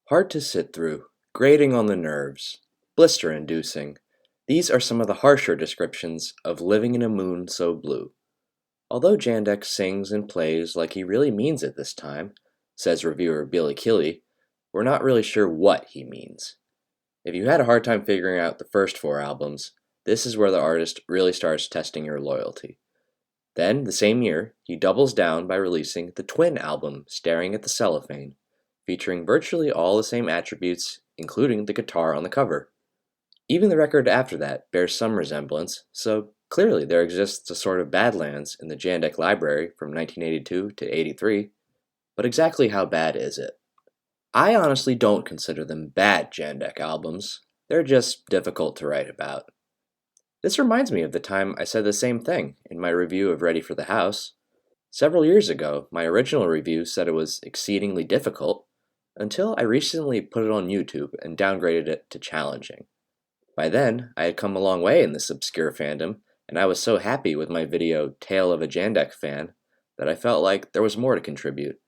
Hard to sit through, grating on the nerves, blister-inducing. These are some of the harsher descriptions of living in a moon so blue. Although Jandek sings and plays like he really means it this time, says reviewer Billy Killy, we're not really sure what he means. If you had a hard time figuring out the first four albums, this is where the artist really starts testing your loyalty. Then, the same year, he doubles down by releasing the twin album Staring at the Cellophane, featuring virtually all the same attributes, including the guitar on the cover. Even the record after that bears some resemblance, so clearly there exists a sort of Badlands in the Jandek library from 1982 to 83, but exactly how bad is it? I honestly don't consider them bad Jandek albums, they're just difficult to write about. This reminds me of the time I said the same thing in my review of Ready for the House. Several years ago, my original review said it was exceedingly difficult, until I recently put it on YouTube and downgraded it to challenging. By then, I had come a long way in this obscure fandom, and I was so happy with my video Tale of a Jandek Fan that I felt like there was more to contribute.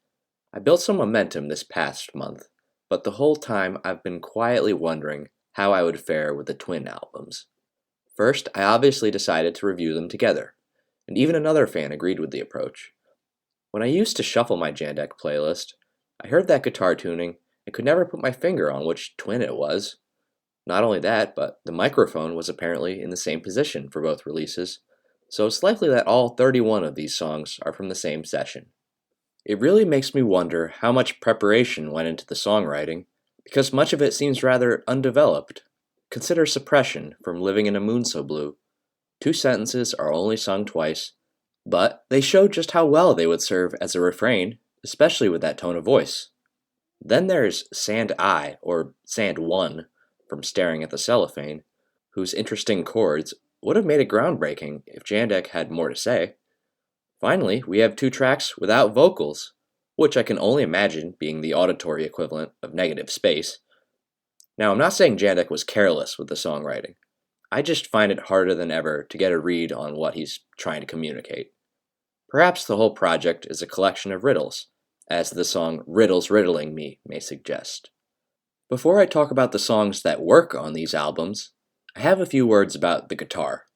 I built some momentum this past month, but the whole time I've been quietly wondering how I would fare with the twin albums. First, I obviously decided to review them together, and even another fan agreed with the approach. When I used to shuffle my Jandek playlist, I heard that guitar tuning and could never put my finger on which twin it was. Not only that, but the microphone was apparently in the same position for both releases, so it's likely that all 31 of these songs are from the same session. It really makes me wonder how much preparation went into the songwriting, because much of it seems rather undeveloped. Consider Suppression from Living in a Moon So Blue. 2 sentences are only sung twice, but they show just how well they would serve as a refrain, especially with that tone of voice. Then there's Sand I, or Sand 1, from Staring at the Cellophane, whose interesting chords would have made it groundbreaking if Jandek had more to say. Finally, we have 2 tracks without vocals, which I can only imagine being the auditory equivalent of negative space. Now, I'm not saying Jandek was careless with the songwriting. I just find it harder than ever to get a read on what he's trying to communicate. Perhaps the whole project is a collection of riddles, as the song Riddles Riddling Me may suggest. Before I talk about the songs that work on these albums, I have a few words about the guitar.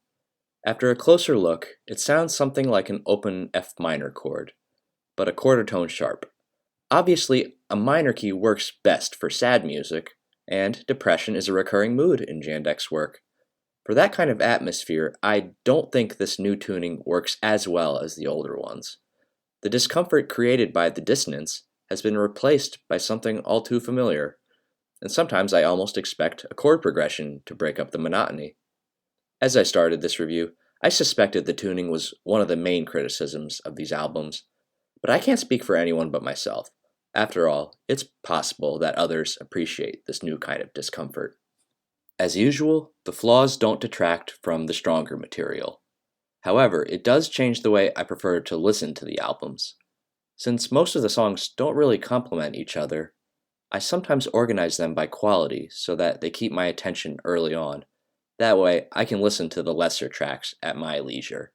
After a closer look, it sounds something like an open F minor chord, but a quarter tone sharp. Obviously, a minor key works best for sad music, and depression is a recurring mood in Jandek's work. For that kind of atmosphere, I don't think this new tuning works as well as the older ones. The discomfort created by the dissonance has been replaced by something all too familiar, and sometimes I almost expect a chord progression to break up the monotony. As I started this review, I suspected the tuning was one of the main criticisms of these albums, but I can't speak for anyone but myself. After all, it's possible that others appreciate this new kind of discomfort. As usual, the flaws don't detract from the stronger material. However, it does change the way I prefer to listen to the albums. Since most of the songs don't really complement each other, I sometimes organize them by quality so that they keep my attention early on. That way, I can listen to the lesser tracks at my leisure.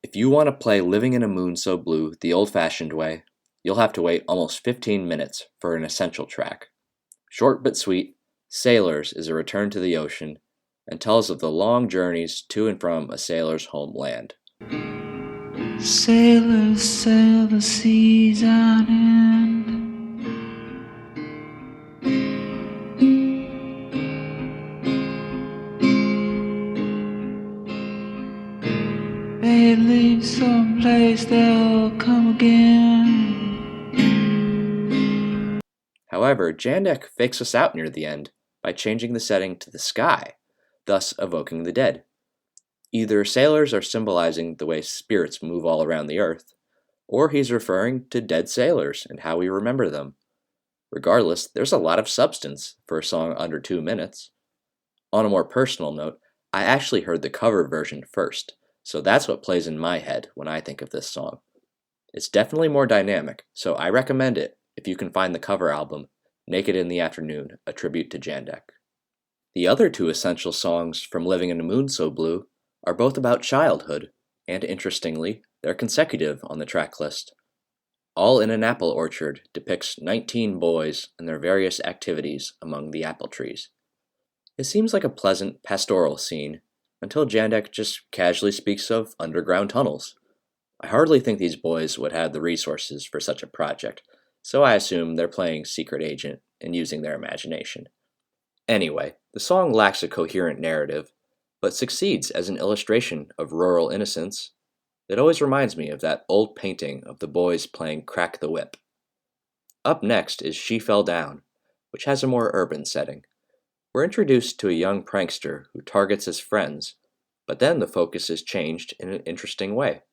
If you want to play Living in a Moon So Blue the old-fashioned way, you'll have to wait almost 15 minutes for an essential track. Short but sweet, Sailors is a return to the ocean and tells of the long journeys to and from a sailor's homeland. Sailors sail the seas on end. They leave someplace, they'll come again. However, Jandek fakes us out near the end by changing the setting to the sky, thus evoking the dead. Either sailors are symbolizing the way spirits move all around the earth, or he's referring to dead sailors and how we remember them. Regardless, there's a lot of substance for a song under 2 minutes. On a more personal note, I actually heard the cover version first, so that's what plays in my head when I think of this song. It's definitely more dynamic, so I recommend it if you can find the cover album, Naked in the Afternoon, a tribute to Jandek. The other 2 essential songs from Living in a Moon So Blue are both about childhood, and interestingly, they're consecutive on the track list. All in an Apple Orchard depicts 19 boys and their various activities among the apple trees. It seems like a pleasant pastoral scene, until Jandek just casually speaks of underground tunnels. I hardly think these boys would have the resources for such a project, so I assume they're playing secret agent and using their imagination. Anyway, the song lacks a coherent narrative, but succeeds as an illustration of rural innocence. It always reminds me of that old painting of the boys playing Crack the Whip. Up next is She Fell Down, which has a more urban setting. We're introduced to a young prankster who targets his friends, but then the focus is changed in an interesting way.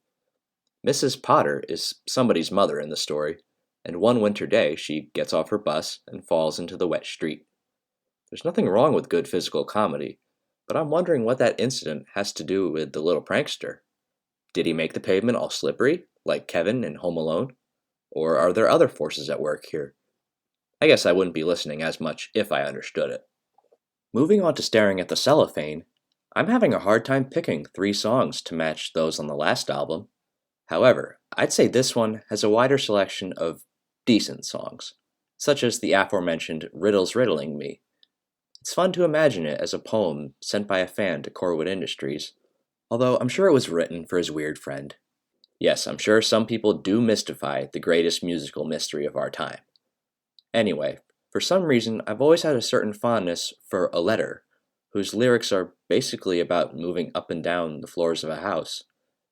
Mrs. Potter is somebody's mother in the story, and one winter day she gets off her bus and falls into the wet street. There's nothing wrong with good physical comedy, but I'm wondering what that incident has to do with the little prankster. Did he make the pavement all slippery, like Kevin in Home Alone? Or are there other forces at work here? I guess I wouldn't be listening as much if I understood it. Moving on to Staring at the Cellophane, I'm having a hard time picking 3 songs to match those on the last album. However, I'd say this one has a wider selection of decent songs, such as the aforementioned Riddles Riddling Me. It's fun to imagine it as a poem sent by a fan to Corwood Industries, although I'm sure it was written for his weird friend. Yes, I'm sure some people do mystify the greatest musical mystery of our time. Anyway, for some reason I've always had a certain fondness for A Letter, whose lyrics are basically about moving up and down the floors of a house,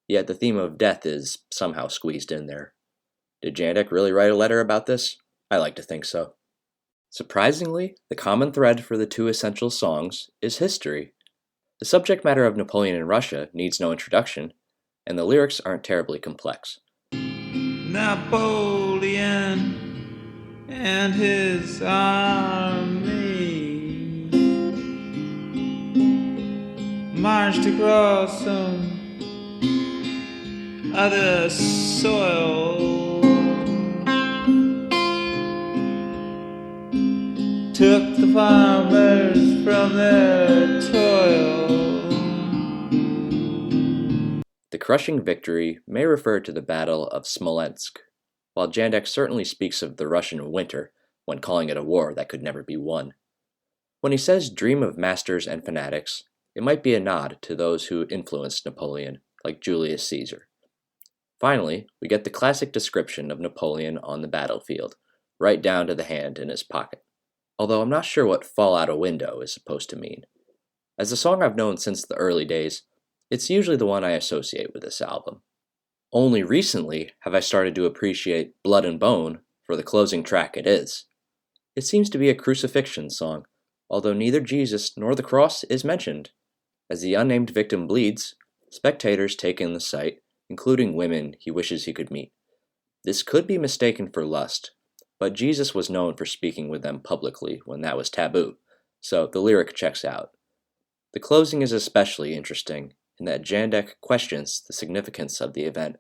yet the theme of death is somehow squeezed in there. Did Jandek really write a letter about this? I like to think so. Surprisingly, the common thread for the 2 essential songs is history. The subject matter of Napoleon in Russia needs no introduction, and the lyrics aren't terribly complex. Napoleon and his army marched across some other soil, took the farmers from their toil. The crushing victory may refer to the Battle of Smolensk, while Jandek certainly speaks of the Russian winter when calling it a war that could never be won. When he says dream of masters and fanatics, it might be a nod to those who influenced Napoleon, like Julius Caesar. Finally, we get the classic description of Napoleon on the battlefield, right down to the hand in his pocket. Although I'm not sure what fall out a window is supposed to mean. As a song I've known since the early days, it's usually the one I associate with this album. Only recently have I started to appreciate Blood and Bone for the closing track it is. It seems to be a crucifixion song, although neither Jesus nor the cross is mentioned. As the unnamed victim bleeds, spectators take in the sight, including women he wishes he could meet. This could be mistaken for lust, but Jesus was known for speaking with them publicly when that was taboo, so the lyric checks out. The closing is especially interesting in that Jandek questions the significance of the event,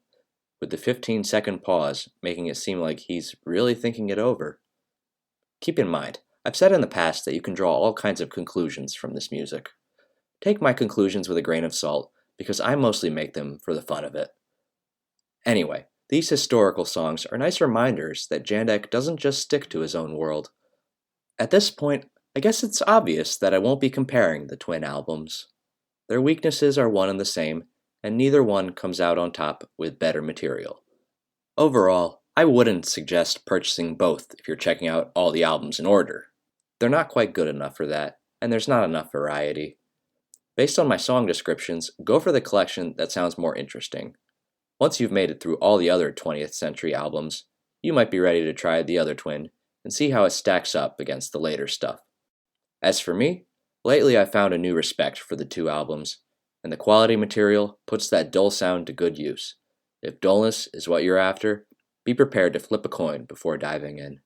with the 15-second pause making it seem like he's really thinking it over. Keep in mind, I've said in the past that you can draw all kinds of conclusions from this music. Take my conclusions with a grain of salt, because I mostly make them for the fun of it. Anyway, these historical songs are nice reminders that Jandek doesn't just stick to his own world. At this point, I guess it's obvious that I won't be comparing the twin albums. Their weaknesses are one and the same, and neither one comes out on top with better material. Overall, I wouldn't suggest purchasing both if you're checking out all the albums in order. They're not quite good enough for that, and there's not enough variety. Based on my song descriptions, go for the collection that sounds more interesting. Once you've made it through all the other 20th century albums, you might be ready to try the other twin and see how it stacks up against the later stuff. As for me, lately I've found a new respect for the 2 albums, and the quality material puts that dull sound to good use. If dullness is what you're after, be prepared to flip a coin before diving in.